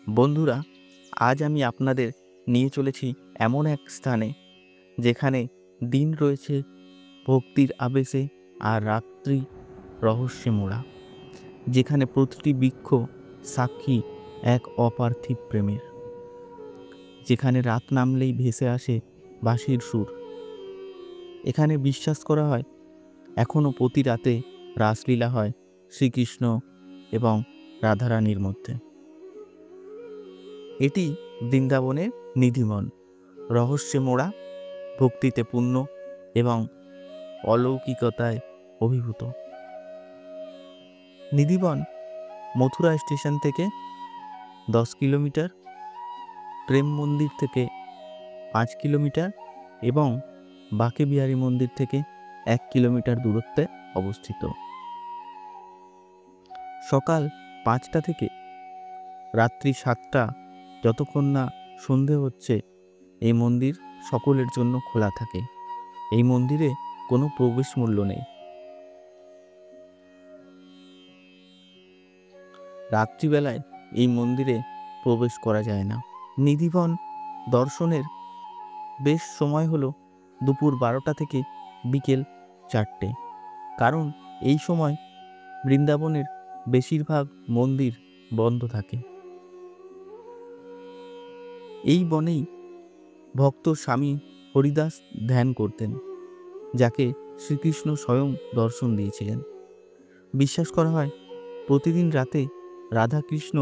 বন্ধুরা, আজ আমি আপনাদের নিয়ে চলেছি এমন এক স্থানে যেখানে দিন রয়েছে ভক্তির আবেশে আর রাত্রি রহস্যে মোড়া, যেখানে প্রতিটি বৃক্ষ সাক্ষী এক অপার্থিব প্রেমের, যেখানে রাত নামলেই ভেসে আসে বাঁশির সুর। এখানে বিশ্বাস করা হয় এখনও প্রতি রাতে রাসলীলা হয় শ্রীকৃষ্ণ এবং রাধারানীর মধ্যে। এটি বৃন্দাবনের নিধিবন, রহস্যে মোড়া, ভক্তিতে পূর্ণ এবং অলৌকিকতায় অভিভূত। নিধিবন মথুরা স্টেশন থেকে 10 কিলোমিটার, প্রেম মন্দির থেকে 5 কিলোমিটার এবং বাঁকে বিহারী মন্দির থেকে 1 কিলোমিটার দূরত্বে অবস্থিত। সকাল 5টা থেকে রাত্রি 7টা, যতক্ষণ না সন্ধে হচ্ছে, এই মন্দির সকলের জন্য খোলা থাকে। এই মন্দিরে কোনো প্রবেশ মূল্য নেই। রাত্রিবেলায় এই মন্দিরে প্রবেশ করা যায় না। নিধিবন দর্শনের বেশ সময় হলো দুপুর 12টা থেকে বিকেল 4টে, কারণ এই সময় বৃন্দাবনের বেশিরভাগ মন্দির বন্ধ থাকে। এই বনেই ভক্ত স্বামী হরিদাস ধ্যান করতেন, যাকে শ্রীকৃষ্ণ স্বয়ং দর্শন দিয়েছিলেন। বিশ্বাস করা হয় প্রতিদিন রাতে রাধাকৃষ্ণ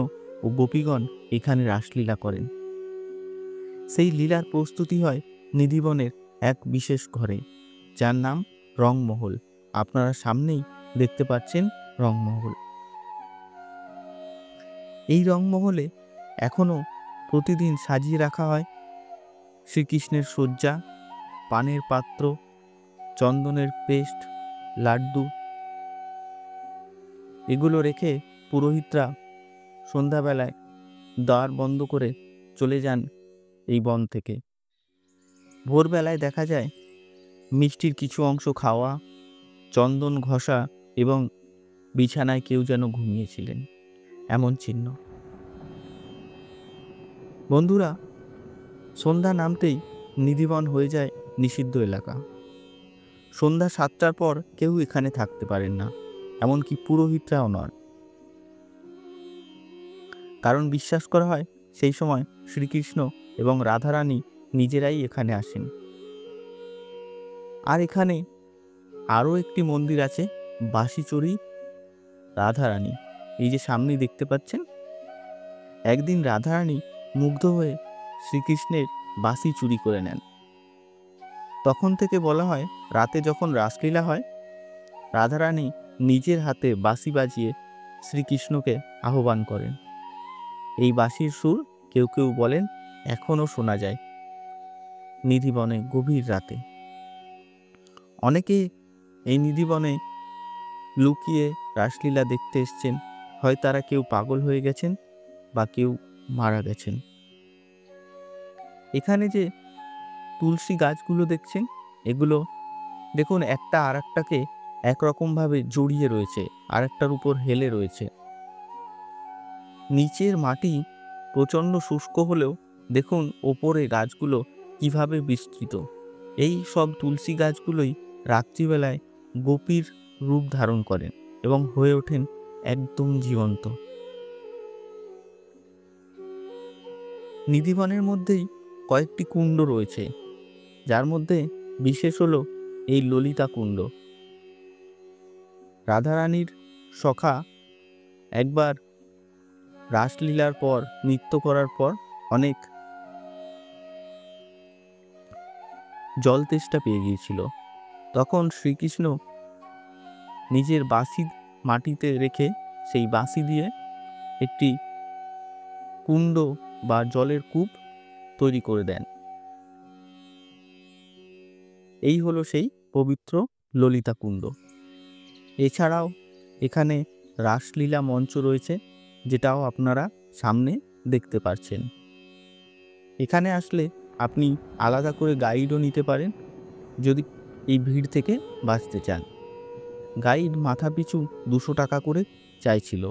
ও গোপীগণ এখানে রাসলীলা করেন। সেই লীলার প্রস্তুতি হয় নিধিবনের এক বিশেষ ঘরে, যার নাম রংমহল। আপনারা সামনেই দেখতে পাচ্ছেন রংমহল। এই রংমহলে এখনো প্রতিদিন সাজিয়ে রাখা হয় শ্রীকৃষ্ণের শয্যা, পানের পাত্র, চন্দনের পেস্ট, লাড্ডু। এগুলো রেখে পুরোহিতরা সন্ধ্যাবেলায় দ্বার বন্ধ করে চলে যান এই বন থেকে। ভোরবেলায় দেখা যায় মিষ্টির কিছু অংশ খাওয়া, চন্দন ঘষা এবং বিছানায় কেউ যেন ঘুমিয়েছিলেন, এমন চিহ্ন। বন্ধুরা, সন্ধ্যা নামতেই নিধিবন হয়ে যায় নিষিদ্ধ এলাকা। সন্ধ্যা 7টার পর কেউ এখানে থাকতে পারেন না, এমনকি পুরোহিতরাও নন। কারণ বিশ্বাস করা হয় সেই সময় শ্রীকৃষ্ণ এবং রাধারানী নিজেরাই এখানে আসেন। আর এখানে আরও একটি মন্দির আছে, বাঁশিচড়ি রাধারানী। এই যে সামনেই দেখতে পাচ্ছেন। একদিন রাধারানী মুগ্ধ হয়ে শ্রীকৃষ্ণের বাঁশি চুরি করে নেন। তখন থেকে বলা হয় রাতে যখন রাসলীলা হয়, রাধারানী নিজের হাতে বাঁশি বাজিয়ে শ্রীকৃষ্ণকে আহ্বান করেন। এই বাঁশির সুর কেউ কেউ বলেন এখনও শোনা যায় নিধিবনে গভীর রাতে। অনেকে এই নিধিবনে লুকিয়ে রাসলীলা দেখতে এসছেন। হয় তারা কেউ পাগল হয়ে গেছেন বা কেউ মারা গেছেন। এখানে যে তুলসী গাছগুলো দেখছেন, এগুলো দেখুন একটা আর একটাকে একরকমভাবে জড়িয়ে রয়েছে, আর একটার উপর হেলে রয়েছে। নিচের মাটি প্রচণ্ড শুষ্ক হলেও দেখুন ওপরে গাছগুলো কিভাবে বিস্তৃত। এই সব তুলসী গাছগুলোই রাত্রিবেলায় গোপীর রূপ ধারণ করেন এবং হয়ে ওঠেন একদম জীবন্ত। নিধিবনের মধ্যেই কয়েকটি কুণ্ড রয়েছে, যার মধ্যে বিশেষ হলো এই ললিতা কুণ্ড। রাধারানীর সখা একবার রাসলীলার পর, নৃত্য করার পর অনেক জল তেষ্টা পেয়ে গিয়েছিল। তখন শ্রীকৃষ্ণ নিজের বাঁশি মাটিতে রেখে সেই বাঁশি দিয়ে একটি কুণ্ড বা জলের কূপ তৈরি করে দেন। এই হলো সেই পবিত্র ললিতা কুণ্ড। এছাড়াও এখানে রাসলীলা মঞ্চ রয়েছে, যেটাও আপনারা সামনে দেখতে পাচ্ছেন। এখানে আসলে আপনি আলাদা করে গাইডও নিতে পারেন যদি এই ভিড় থেকে বাঁচতে চান। গাইড মাথাপিছু 200 টাকা করে চাইছিল,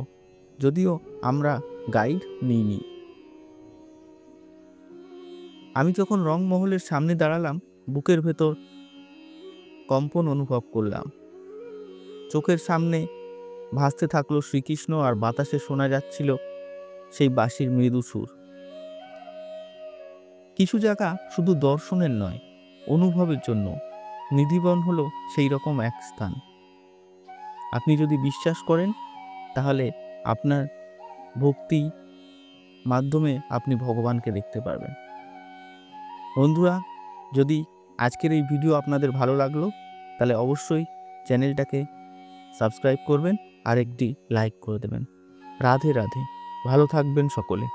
যদিও আমরা গাইড নিইনি। আমি যখন রংমহলের সামনে দাঁড়ালাম, বুকের ভেতর কম্পন অনুভব করলাম। চোখের সামনে ভাসতে থাকলো শ্রীকৃষ্ণ, আর বাতাসে শোনা যাচ্ছিল সেই বাঁশির মৃদু সুর। কিছু জায়গা শুধু দর্শনের নয়, অনুভবের জন্য নিধিবন হলো সেই রকম এক স্থান। আপনি যদি বিশ্বাস করেন, তাহলে আপনার ভক্তি মাধ্যমে আপনি ভগবানকে দেখতে পারবেন। বন্ধুরা, যদি আজকের এই ভিডিও আপনাদের ভালো লাগলো, তাহলে অবশ্যই চ্যানেলটাকে সাবস্ক্রাইব করবেন আর একটি লাইক করে দেবেন। রাধে রাধে, ভালো থাকবেন সকলে।